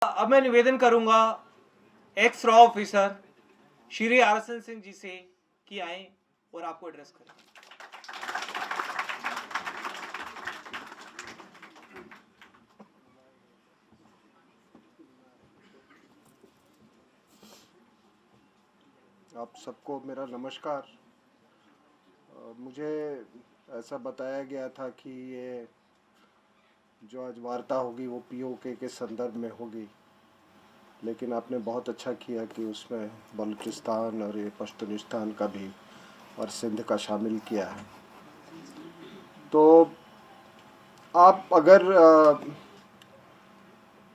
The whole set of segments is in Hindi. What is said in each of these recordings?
अब मैं निवेदन करूंगा एक्स रॉ ऑफिसर श्री आरसन सिंह जी से कि आए और आपको एड्रेस करें। आप सबको मेरा नमस्कार। मुझे ऐसा बताया गया था कि ये जो आज वार्ता होगी वो पीओके के संदर्भ में होगी, लेकिन आपने बहुत अच्छा किया कि उसमें बलूचिस्तान और ये पश्तूनिस्तान का भी और सिंध का शामिल किया है। तो आप अगर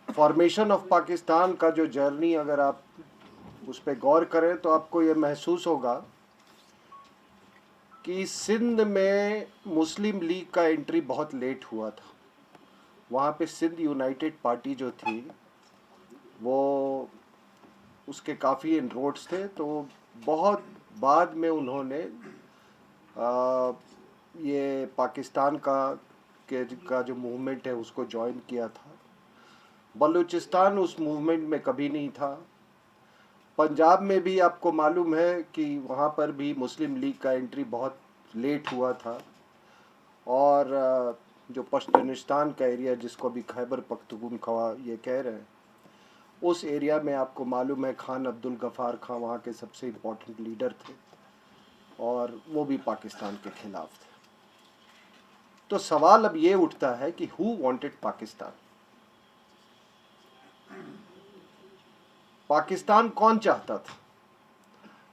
फॉर्मेशन ऑफ पाकिस्तान का जो जर्नी अगर आप उस पर गौर करें तो आपको ये महसूस होगा कि सिंध में मुस्लिम लीग का एंट्री बहुत लेट हुआ था। वहाँ पे सिंध यूनाइटेड पार्टी जो थी वो उसके काफ़ी इनरोड्स थे, तो बहुत बाद में उन्होंने ये पाकिस्तान का जो मूवमेंट है उसको ज्वाइन किया था। बलूचिस्तान उस मूवमेंट में कभी नहीं था। पंजाब में भी आपको मालूम है कि वहाँ पर भी मुस्लिम लीग का एंट्री बहुत लेट हुआ था। और जो पश्तूनिस्तान का एरिया जिसको अभी खैबर पख्तूनख्वा ये कह रहे हैं, उस एरिया में आपको मालूम है खान अब्दुल गफ़ार खान वहाँ के सबसे इम्पोर्टेंट लीडर थे और वो भी पाकिस्तान के खिलाफ थे। तो सवाल अब ये उठता है कि हु वांटेड पाकिस्तान? पाकिस्तान कौन चाहता था?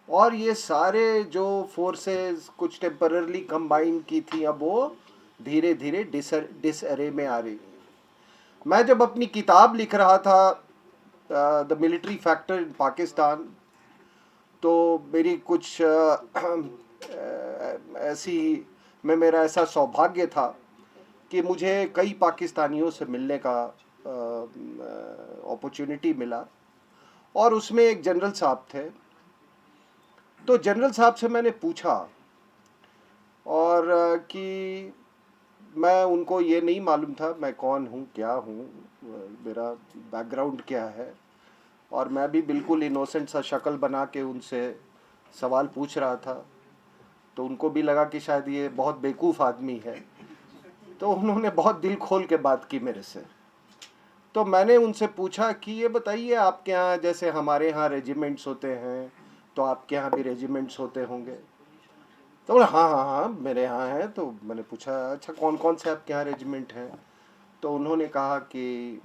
और ये सारे जो फोर्सेस कुछ टेम्पररली कंबाइन की थी, अब वो धीरे धीरे डिसअरे में आ रही। मैं जब अपनी किताब लिख रहा था the military factor in Pakistan, तो मेरी कुछ मेरा ऐसा सौभाग्य था कि मुझे कई पाकिस्तानियों से मिलने का अपॉर्चुनिटी मिला और उसमें एक जनरल साहब थे। तो जनरल साहब से मैंने पूछा और कि मैं उनको ये नहीं मालूम था मैं कौन हूँ, क्या हूँ, मेरा बैकग्राउंड क्या है, और मैं भी बिल्कुल इनोसेंट सा शक्ल बना के उनसे सवाल पूछ रहा था। तो उनको भी लगा कि शायद ये बहुत बेवकूफ़ आदमी है, तो उन्होंने बहुत दिल खोल के बात की मेरे से। तो मैंने उनसे पूछा कि ये बताइए आपके यहाँ जैसे हमारे यहाँ रेजिमेंट्स होते हैं तो आपके यहाँ भी रेजिमेंट्स होते होंगे? तो बोले हाँ हाँ हाँ मेरे यहाँ है। तो मैंने पूछा अच्छा कौन कौन से आपके यहाँ रेजिमेंट हैं? तो उन्होंने कहा कि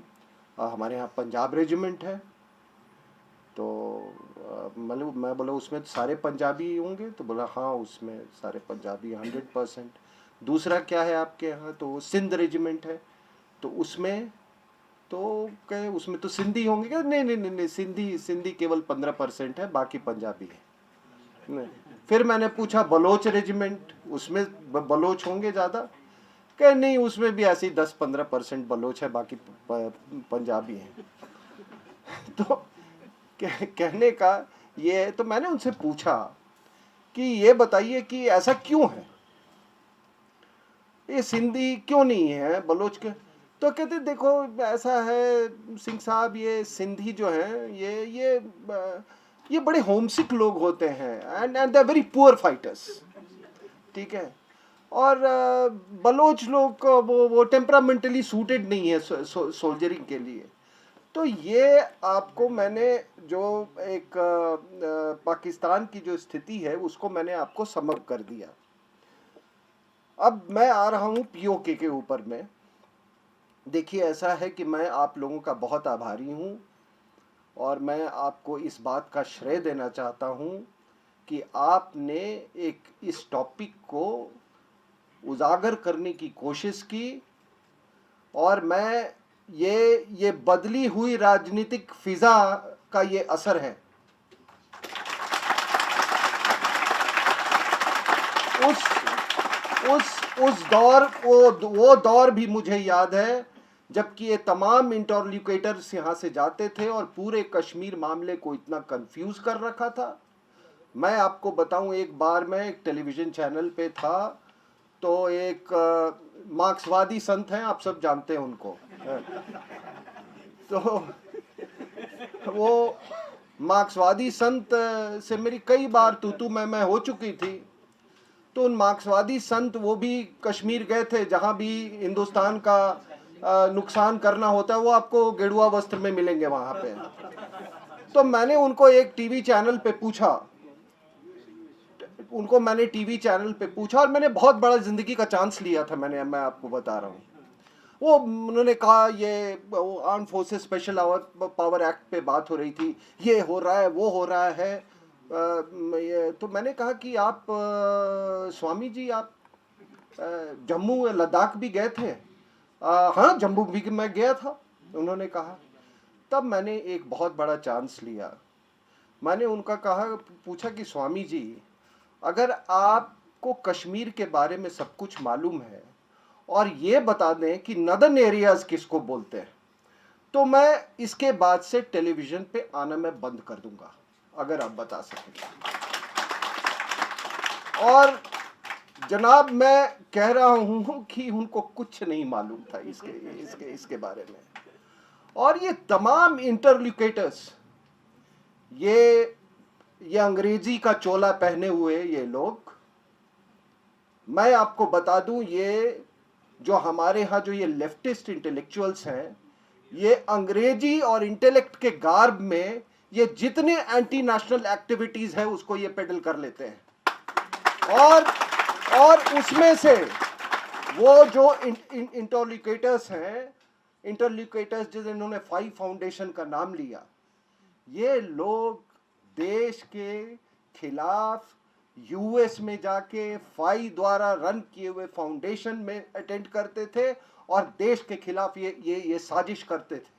हमारे यहाँ पंजाब रेजिमेंट है। तो मतलब मैं बोला उसमें सारे पंजाबी होंगे? तो बोला हाँ उसमें सारे पंजाबी 100%। दूसरा क्या है आपके यहाँ? तो सिंध रेजिमेंट है। तो उसमें तो कहे उसमें तो सिंधी होंगे क्या? नहीं नहीं नहीं नहीं, सिंधी सिंधी केवल 15% है, बाकी पंजाबी है। नहीं। फिर मैंने पूछा बलोच रेजिमेंट, उसमें बलोच होंगे ज़्यादा? कहे नहीं उसमें भी ऐसी 10-15% बलोच है, बाकी पंजाबी है। तो कहने का ये है। तो मैंने उनसे पूछा कि ये बताइए कि ऐसा क्यों है, ये सिंधी क्यों नहीं है बलोच के? तो कहते देखो ऐसा है सिंह साहब, ये सिंधी जो है ये बड़े होमसिक लोग होते हैं and they are very poor fighters, ठीक है। और बलोच लोग को वो टेम्परामेंटली सूटेड नहीं है सोल्जरिंग के लिए। तो ये आपको मैंने जो एक पाकिस्तान की जो स्थिति है उसको मैंने आपको समअप कर दिया। अब मैं आ रहा हूँ पीओके के ऊपर में। देखिए ऐसा है कि मैं आप लोगों का बहुत आभारी हूँ और मैं आपको इस बात का श्रेय देना चाहता हूँ कि आपने एक इस टॉपिक को उजागर करने की कोशिश की। और मैं ये बदली हुई राजनीतिक फिजा का ये असर है। उस दौर वो दौर भी मुझे याद है जबकि ये तमाम इंटरलोक्यूटर्स यहाँ से जाते थे और पूरे कश्मीर मामले को इतना कंफ्यूज कर रखा था। मैं आपको बताऊं, एक बार मैं एक टेलीविज़न चैनल पे था, तो एक मार्क्सवादी संत हैं, आप सब जानते हैं उनको। तो मार्क्सवादी संत से मेरी कई बार तू मैं हो चुकी थी। तो उन मार्क्सवादी संत वो भी कश्मीर गए थे, जहाँ भी हिंदुस्तान का नुकसान करना होता है वो आपको गेरुआ वस्त्र में मिलेंगे वहाँ पे। तो मैंने उनको एक टीवी चैनल पे पूछा, और मैंने बहुत बड़ा जिंदगी का चांस लिया था। मैं आपको बता रहा हूँ, वो उन्होंने कहा ये arm forces special power act पे बात हो रही थी, ये हो रहा है वो हो रहा है। ये तो मैंने कहा कि आप स्वामी जी आप जम्मू लद्दाख भी गए थे? हाँ, जम्मू भी मैं गया था, उन्होंने कहा। तब मैंने एक बहुत बड़ा चांस लिया। मैंने उनका पूछा कि स्वामी जी, अगर आपको कश्मीर के बारे में सब कुछ मालूम है और ये बता दें कि नदर्न एरियाज किसको बोलते हैं, तो मैं इसके बाद से टेलीविजन पे आना मैं बंद कर दूंगा, अगर आप बता सकें। और जनाब, मैं कह रहा हूं कि उनको कुछ नहीं मालूम था इसके बारे में। और ये तमाम इंटरलोक्यूटर्स, ये अंग्रेजी का चोला पहने हुए ये लोग, मैं आपको बता दूं, ये जो हमारे यहाँ जो ये लेफ्टिस्ट इंटेलेक्चुअल्स हैं, ये अंग्रेजी और इंटेलेक्ट के गार्ब में ये जितने एंटी नेशनल एक्टिविटीज है उसको ये पेडल कर लेते हैं। और उसमें से वो जो इंटरलोक्यूटर्स हैं, जिन्होंने 5 फाउंडेशन का नाम लिया, ये लोग देश के खिलाफ यूएस में जाके फाई द्वारा रन किए हुए फाउंडेशन में अटेंड करते थे और देश के खिलाफ ये साजिश करते थे।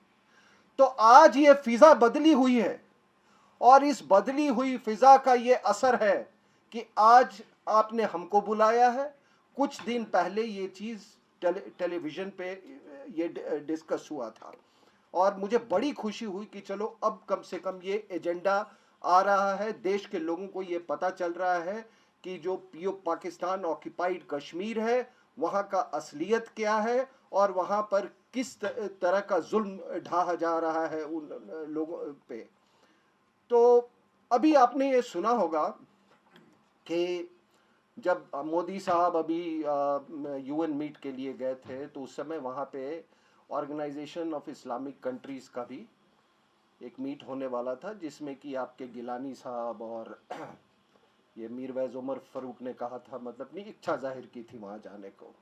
तो आज ये फिजा बदली हुई है, और इस बदली हुई फिजा का ये असर है कि आज आपने हमको बुलाया है। कुछ दिन पहले ये चीज टेलीविजन पे ये डिस्कस हुआ था, और मुझे बड़ी खुशी हुई कि चलो अब कम से कम ये एजेंडा आ रहा है, देश के लोगों को ये पता चल रहा है कि जो पाकिस्तान ऑक्यूपाइड कश्मीर है वहाँ का असलियत क्या है, और वहाँ पर किस तरह का जुल्म ढाहा जा रहा है उन लोगों पे। तो अभी आपने ये सुना होगा कि जब मोदी साहब अभी यूएन मीट के लिए गए थे, तो उस समय वहाँ पे ऑर्गेनाइजेशन ऑफ इस्लामिक कंट्रीज़ का भी एक मीट होने वाला था, जिसमें कि आपके गिलानी साहब और ये मीरवैज उमर फ़ारूक ने कहा था, मतलब अपनी इच्छा जाहिर की थी वहाँ जाने को,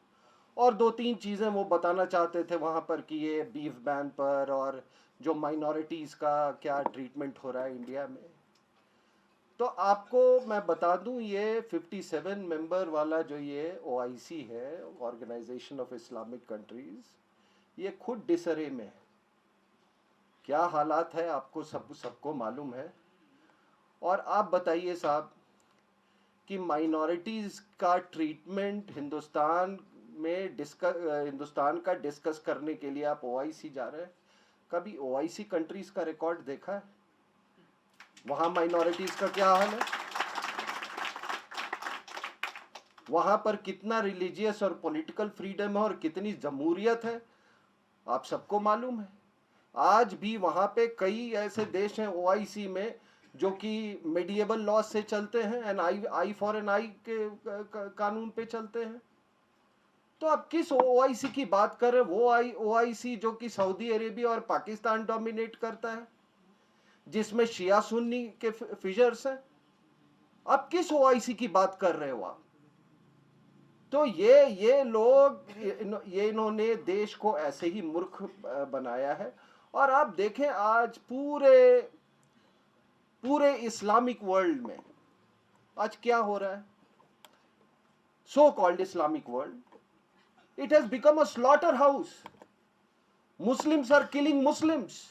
और 2-3 चीज़ें वो बताना चाहते थे वहाँ पर कि ये बीफ बैन पर और जो माइनॉरिटीज़ का क्या ट्रीटमेंट हो रहा है इंडिया में। तो आपको मैं बता दूं, ये 57 मेंबर वाला जो ये OIC है, ऑर्गेनाइजेशन ऑफ इस्लामिक कंट्रीज़, ये खुद डिसरे में है। क्या हालात है आपको सबको मालूम है। और आप बताइए साहब कि माइनॉरिटीज़ का ट्रीटमेंट हिंदुस्तान का डिस्कस करने के लिए आप OIC जा रहे हैं। कभी OIC कंट्रीज़ का रिकॉर्ड देखा है? वहाँ माइनॉरिटीज़ का क्या हाल है? वहाँ पर कितना रिलीजियस और पॉलिटिकल फ्रीडम है और कितनी जमहूरियत है, आप सबको मालूम है। आज भी वहाँ पे कई ऐसे देश हैं OIC में जो कि मेडिएवल लॉ से चलते हैं, एन आई फॉर एन आई के कानून पे चलते हैं। तो आप किस OIC की बात कर रहे हैं? वो OIC जो कि सऊदी अरेबिया और पाकिस्तान डोमिनेट करता है, जिसमें शिया सुन्नी के फिजर्स हैं। आप किस OIC की बात कर रहे हो आप? तो ये लोग इन्होंने देश को ऐसे ही मूर्ख बनाया है। और आप देखें आज पूरे इस्लामिक वर्ल्ड में आज क्या हो रहा है। So called Islamic world, it has become a slaughter house. Muslims are killing Muslims.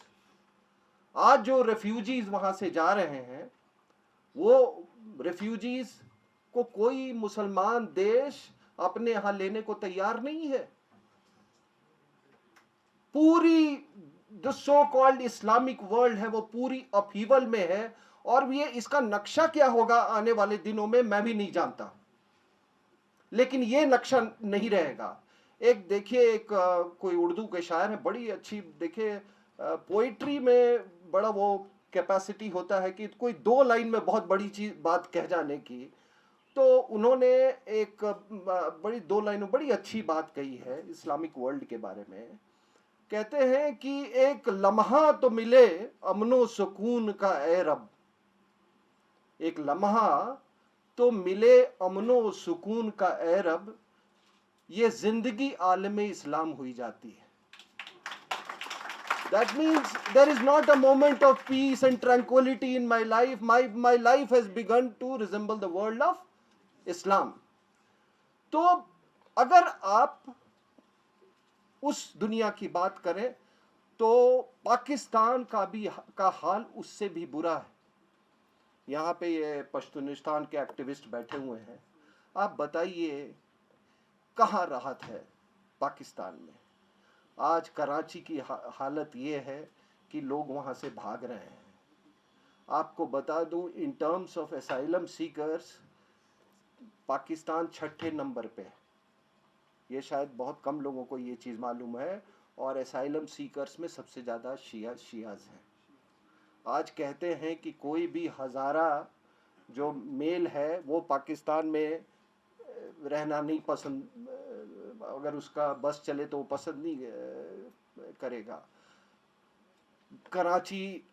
आज जो रेफ्यूजीज वहां से जा रहे हैं, वो रेफ्यूजीज को कोई मुसलमान देश अपने यहां लेने को तैयार नहीं है। पूरी जो सो कॉल्ड इस्लामिक वर्ल्ड है वो पूरी अपहीवल में है, और ये इसका नक्शा क्या होगा आने वाले दिनों में मैं भी नहीं जानता, लेकिन ये नक्शा नहीं रहेगा। एक देखिए, एक कोई उर्दू के शायर है, बड़ी अच्छी देखिए पोइट्री में बड़ा वो कैपेसिटी होता है कि कोई 2 लाइन में बहुत बड़ी चीज बात कह जाने की, तो उन्होंने एक बड़ी 2 लाइनों बड़ी अच्छी बात कही है इस्लामिक वर्ल्ड के बारे में। कहते हैं कि एक लम्हा तो मिले अमनो सुकून का ए रब, एक लम्हा तो मिले अमनो सुकून का ए रब, ये जिंदगी आलम इस्लाम हुई जाती है। That means there is not a moment of peace and tranquility in my life. My life has begun to resemble the world of Islam. तो अगर आप उस दुनिया की बात करें तो पाकिस्तान का हाल उससे भी बुरा है। यहाँ पे ये पश्तूनिस्तान के एक्टिविस्ट बैठे हुए हैं, आप बताइए कहाँ राहत है पाकिस्तान में। आज कराची की हालत ये है कि लोग वहाँ से भाग रहे हैं। आपको बता दूं, in terms of asylum seekers Pakistan 6ठे नंबर पे है। ये शायद बहुत कम लोगों को ये चीज़ मालूम है। और एसाइलम सीकर्स में सबसे ज़्यादा शियाज हैं। आज कहते हैं कि कोई भी हज़ारा जो मेल है वो पाकिस्तान में रहना नहीं पसंद, अगर उसका बस चले तो वो पसंद नहीं करेगा। कराची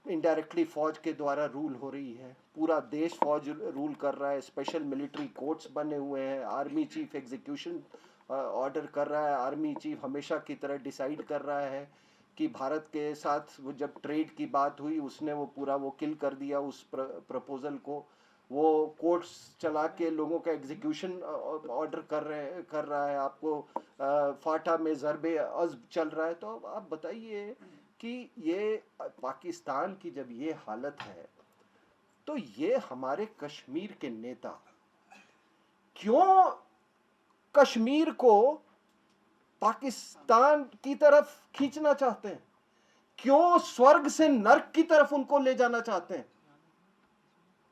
इनडायरेक्टली फौज के द्वारा रूल हो रही है, पूरा देश फौज रूल कर रहा है। स्पेशल मिलिट्री कोर्ट्स बने हुए हैं, आर्मी चीफ एग्जीक्यूशन ऑर्डर कर रहा है। आर्मी चीफ हमेशा की तरह डिसाइड कर रहा है कि भारत के साथ वो जब ट्रेड की बात हुई उसने वो पूरा वो किल कर दिया उस प्रपोजल को। वो कोर्ट्स चला के लोगों का एग्जीक्यूशन ऑर्डर कर रहा है। आपको फाटा में ज़रबे अज़्ब चल रहा है। तो आप बताइए कि ये पाकिस्तान की जब ये हालत है तो ये हमारे कश्मीर के नेता क्यों कश्मीर को पाकिस्तान की तरफ खींचना चाहते हैं? क्यों स्वर्ग से नर्क की तरफ उनको ले जाना चाहते हैं?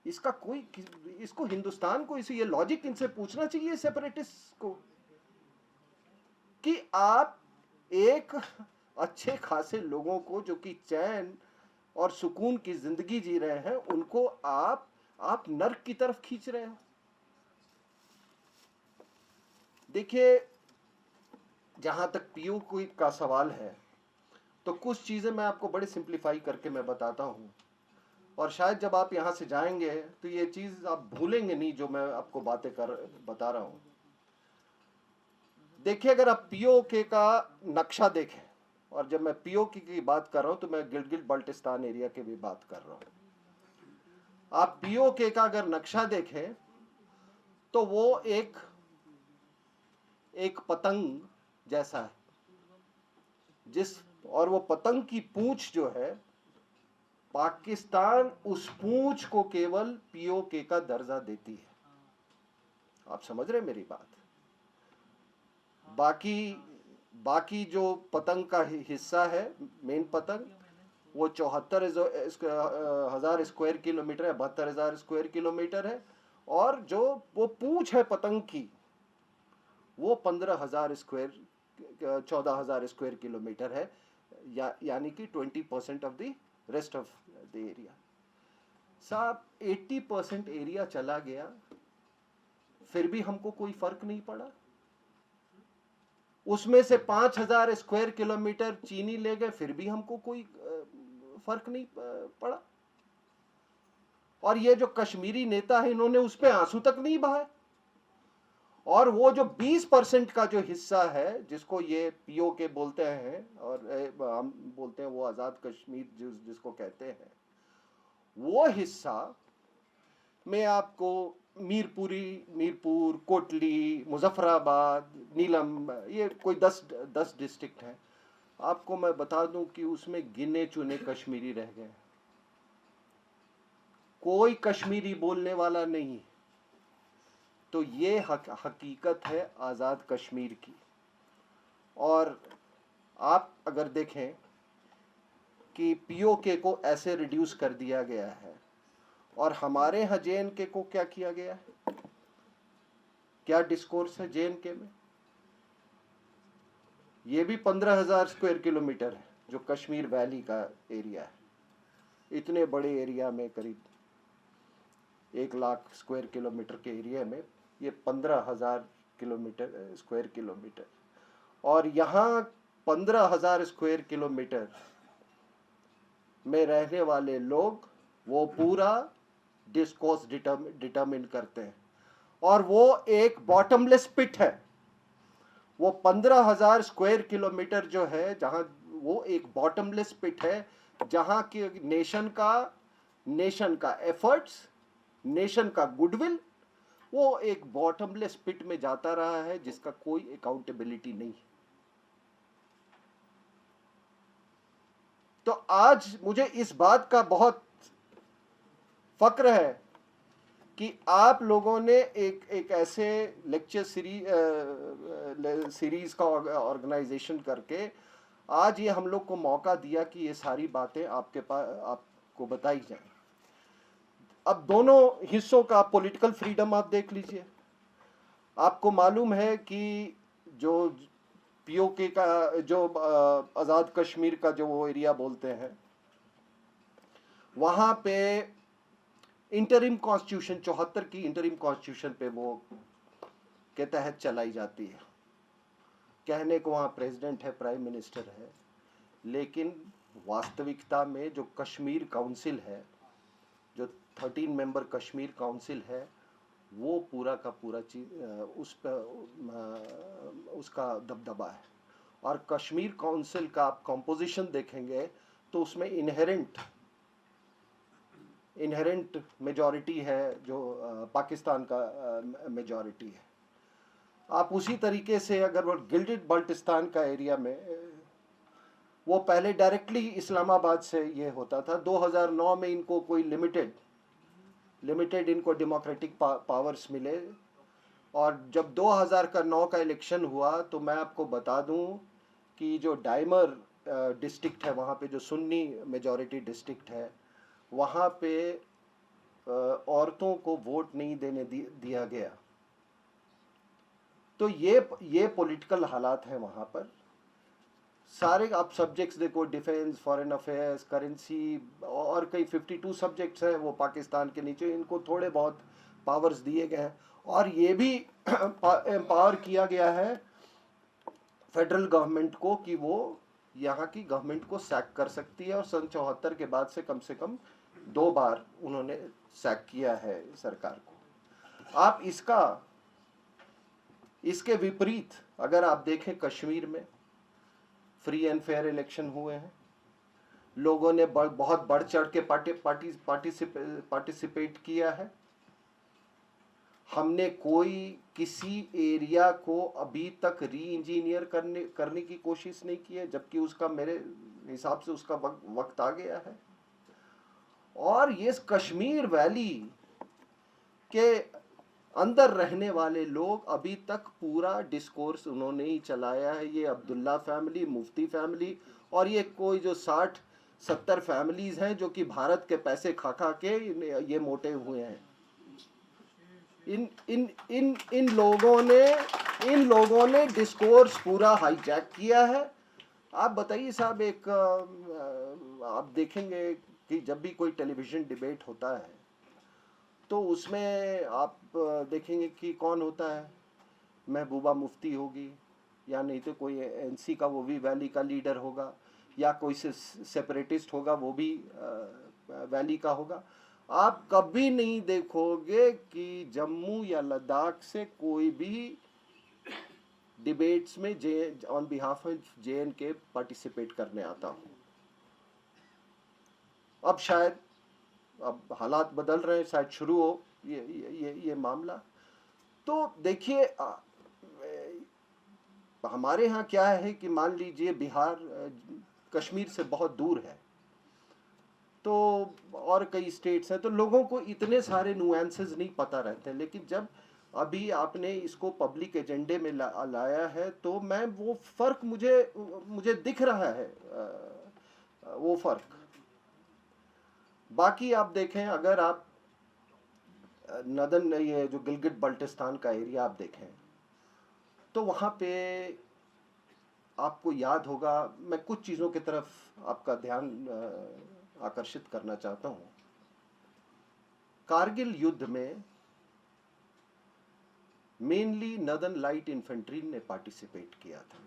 इसको हिंदुस्तान को ये लॉजिक इनसे पूछना चाहिए सेपरेटिस्ट को कि आप एक अच्छे खासे लोगों को जो कि चैन और सुकून की जिंदगी जी रहे हैं उनको आप नर्क की तरफ खींच रहे हो। देखिए, जहां तक पीयू का सवाल है तो कुछ चीजें मैं आपको बड़े सिंप्लीफाई करके मैं बताता हूं, और शायद जब आप यहां से जाएंगे तो ये चीज आप भूलेंगे नहीं जो मैं आपको बता रहा हूं। देखिए, अगर आप पीओके का नक्शा देखें, और जब मैं पीओके की बात कर रहा हूं तो मैं गिलगित बाल्टिस्तान एरिया की भी बात कर रहा हूं। आप पीओके का अगर नक्शा देखें तो वो एक पतंग जैसा है, और वो पतंग की पूंछ जो है, पाकिस्तान उस पूंछ को केवल पीओके का दर्जा देती है। आप समझ रहे मेरी बात? बाकी जो पतंग का हिस्सा है, मेन पतंग, वो 74,000 स्क्वायर किलोमीटर है, 72,000 स्क्वायर किलोमीटर है। और जो वो पूंछ है पतंग की, वो 14,000 स्क्वायर किलोमीटर है, यानी कि 20% of the rest of the area. साहब, 80% एरिया चला गया, फिर भी हमको कोई फर्क नहीं पड़ा। उसमें से 5,000 स्क्वायर किलोमीटर चीनी ले गए, फिर भी हमको कोई फर्क नहीं पड़ा। और ये जो कश्मीरी नेता है, इन्होंने उस पर आंसू तक नहीं बहाए। और वो जो 20% का जो हिस्सा है, जिसको ये पीओके बोलते हैं और हम बोलते हैं वो आज़ाद कश्मीर जिसको कहते हैं, वो हिस्सा में आपको मीरपुर, कोटली, मुजफ्फराबाद, नीलम, ये कोई 10 डिस्ट्रिक्ट हैं। आपको मैं बता दूं कि उसमें गिने चुने कश्मीरी रह गए, कोई कश्मीरी बोलने वाला नहीं। तो ये हकीकत है आज़ाद कश्मीर की। और आप अगर देखें कि पीओके को ऐसे रिड्यूस कर दिया गया है, और हमारे यहाँ जेएनके को क्या किया गया है, क्या डिस्कोर्स है जेएनके में? ये भी 15,000 स्क्वायर किलोमीटर है जो कश्मीर वैली का एरिया है। इतने बड़े एरिया में, करीब 1 लाख स्क्वायर किलोमीटर के एरिया में, ये 15,000 किलोमीटर स्क्वायर किलोमीटर, और यहाँ 15,000 स्क्वायर किलोमीटर में रहने वाले लोग वो पूरा डिस्कोर्स डिटरमिन करते हैं, और वो एक बॉटमलेस पिट है। वो 15,000 स्क्वायर किलोमीटर जो है, जहाँ वो एक बॉटमलेस पिट है, जहाँ की नेशन का एफर्ट्स, नेशन का गुडविल, वो एक बॉटमलेस पिट में जाता रहा है, जिसका कोई अकाउंटेबिलिटी नहीं है। तो आज मुझे इस बात का बहुत फक्र है कि आप लोगों ने एक ऐसे लेक्चर सीरीज का ऑर्गेनाइजेशन करके आज ये हम लोग को मौका दिया कि ये सारी बातें आपको बताई जाएं। अब दोनों हिस्सों का पॉलिटिकल फ्रीडम आप देख लीजिए। आपको मालूम है कि जो पीओके का जो आज़ाद कश्मीर का जो वो एरिया बोलते हैं, वहाँ पे इंटरिम कॉन्स्टिट्यूशन 74 की इंटरिम कॉन्स्टिट्यूशन पे वो के तहत चलाई जाती है। कहने को वहाँ प्रेसिडेंट है, प्राइम मिनिस्टर है, लेकिन वास्तविकता में जो कश्मीर काउंसिल है, जो 13 मेंबर कश्मीर काउंसिल है, वो पूरा का पूरा चीज उस पर उसका दबदबा है। और कश्मीर काउंसिल का आप कंपोजिशन देखेंगे तो उसमें इनहेरेंट मेजॉरिटी है, जो पाकिस्तान का मेजॉरिटी है। आप उसी तरीके से अगर वो गिल्डेड बल्टिस्तान का एरिया में, वो पहले डायरेक्टली इस्लामाबाद से ये होता था। 2009 में इनको कोई लिमिटेड इनको डेमोक्रेटिक पावर्स मिले, और जब 2009 का इलेक्शन हुआ तो मैं आपको बता दूं कि जो डाइमर डिस्ट्रिक्ट है, वहाँ पे जो सुन्नी मेजॉरिटी डिस्ट्रिक्ट है, वहाँ पे औरतों को वोट नहीं देने दिया गया। तो ये पॉलिटिकल हालात हैं वहाँ पर। सारे आप सब्जेक्ट्स देखो, डिफेंस, फॉरेन अफेयर्स, करेंसी, और कई 52 सब्जेक्ट्स हैं वो पाकिस्तान के नीचे, इनको थोड़े बहुत पावर्स दिए गए हैं। और ये भी एम्पावर किया गया है फेडरल गवर्नमेंट को कि वो यहाँ की गवर्नमेंट को सैक कर सकती है, और सन 74 के बाद से कम 2 बार उन्होंने सैक किया है सरकार को। आप इसके विपरीत अगर आप देखें, कश्मीर में फ्री एंड फेयर इलेक्शन हुए हैं, लोगों ने बहुत बढ़ चढ़ के पार्टिसिपेट किया है। हमने किसी एरिया को अभी तक री इंजीनियर करने की कोशिश नहीं की है, जबकि उसका मेरे हिसाब से उसका वक्त आ गया है। और ये कश्मीर वैली के अंदर रहने वाले लोग अभी तक पूरा डिस्कोर्स उन्होंने ही चलाया है। ये अब्दुल्ला फैमिली, मुफ्ती फैमिली, और ये कोई जो 60-70 फैमिलीज हैं जो कि भारत के पैसे खा के ये मोटे हुए हैं। इन लोगों ने डिस्कोर्स पूरा हाईजैक किया है। आप बताइए साहब, आप देखेंगे कि जब भी कोई टेलीविज़न डिबेट होता है तो उसमें आप देखेंगे कि कौन होता है, महबूबा मुफ्ती होगी, या नहीं तो कोई एनसी का वो भी वैली का लीडर होगा, या कोई सेपरेटिस्ट होगा वो भी वैली का होगा। आप कभी नहीं देखोगे कि जम्मू या लद्दाख से कोई भी डिबेट्स में on behalf of JNK participate करने आता हो। अब शायद हालात बदल रहे हैं, शायद शुरू हो ये मामला। तो देखिए, हमारे यहाँ क्या है कि मान लीजिए बिहार कश्मीर से बहुत दूर है, तो और कई स्टेट्स हैं, तो लोगों को इतने सारे नुएंसेस नहीं पता रहते। लेकिन जब अभी आपने इसको पब्लिक एजेंडे में लाया है, तो मैं वो फर्क मुझे दिख रहा है, वो फर्क। बाकी आप देखें, अगर आप नदन ये जो गिलगित बल्टिस्तान का एरिया आप देखें, तो वहाँ पे आपको याद होगा, मैं कुछ चीज़ों की तरफ आपका ध्यान आकर्षित करना चाहता हूँ। कारगिल युद्ध में मेनली नदन लाइट इन्फेंट्री ने पार्टिसिपेट किया था।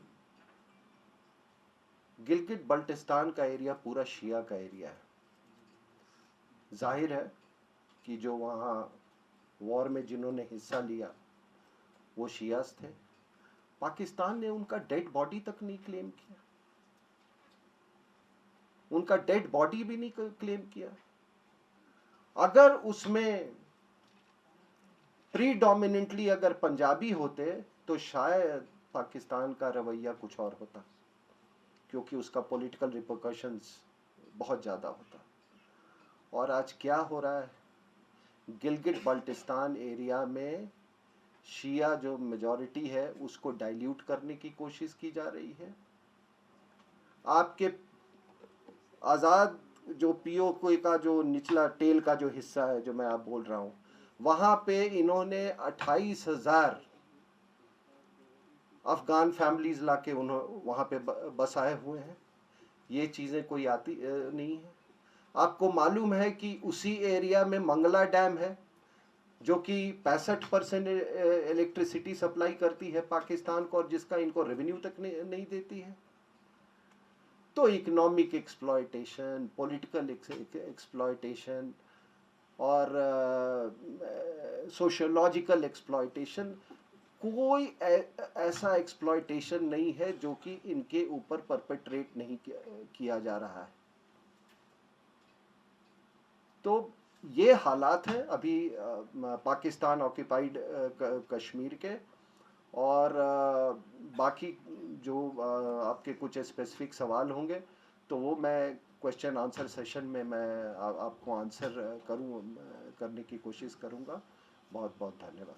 गिलगित बल्टिस्तान का एरिया पूरा शिया का एरिया है। जाहिर है कि जो वहाँ वॉर में जिन्होंने हिस्सा लिया वो शियास थे। पाकिस्तान ने उनका डेड बॉडी तक नहीं क्लेम किया, उनका डेड बॉडी भी नहीं क्लेम किया। अगर उसमें प्रीडोमिनेंटली अगर पंजाबी होते तो शायद पाकिस्तान का रवैया कुछ और होता, क्योंकि उसका पॉलिटिकल रिपरकशंस बहुत ज़्यादा होता। और आज क्या हो रहा है, गिलगित बल्टिस्तान एरिया में शिया जो मेजॉरिटी है उसको डाइल्यूट करने की कोशिश की जा रही है। आपके आज़ाद जो पीओके का जो निचला टेल का जो हिस्सा है जो मैं आप बोल रहा हूँ, वहाँ पे इन्होंने 28,000 अफगान फैमिलीज लाके उन्होंने वहाँ पे बसाए हुए हैं। ये चीज़ें कोई आती नहीं है। आपको मालूम है कि उसी एरिया में मंगला डैम है जो कि 65% इलेक्ट्रिसिटी सप्लाई करती है पाकिस्तान को, और जिसका इनको रेवेन्यू तक नहीं देती है। तो इकोनॉमिक एक्सप्लॉयटेशन, पॉलिटिकल एक्सप्लॉयटेशन और सोशियोलॉजिकल एक्सप्लॉयटेशन, कोई ऐसा एक्सप्लॉयटेशन नहीं है जो कि इनके ऊपर परपेट्रेट नहीं किया जा रहा है। तो ये हालात हैं अभी पाकिस्तान ऑक्यूपाइड कश्मीर के। और बाकी जो आपके कुछ स्पेसिफिक सवाल होंगे तो वो मैं क्वेश्चन आंसर सेशन में मैं आपको आंसर करने की कोशिश करूँगा। बहुत बहुत धन्यवाद।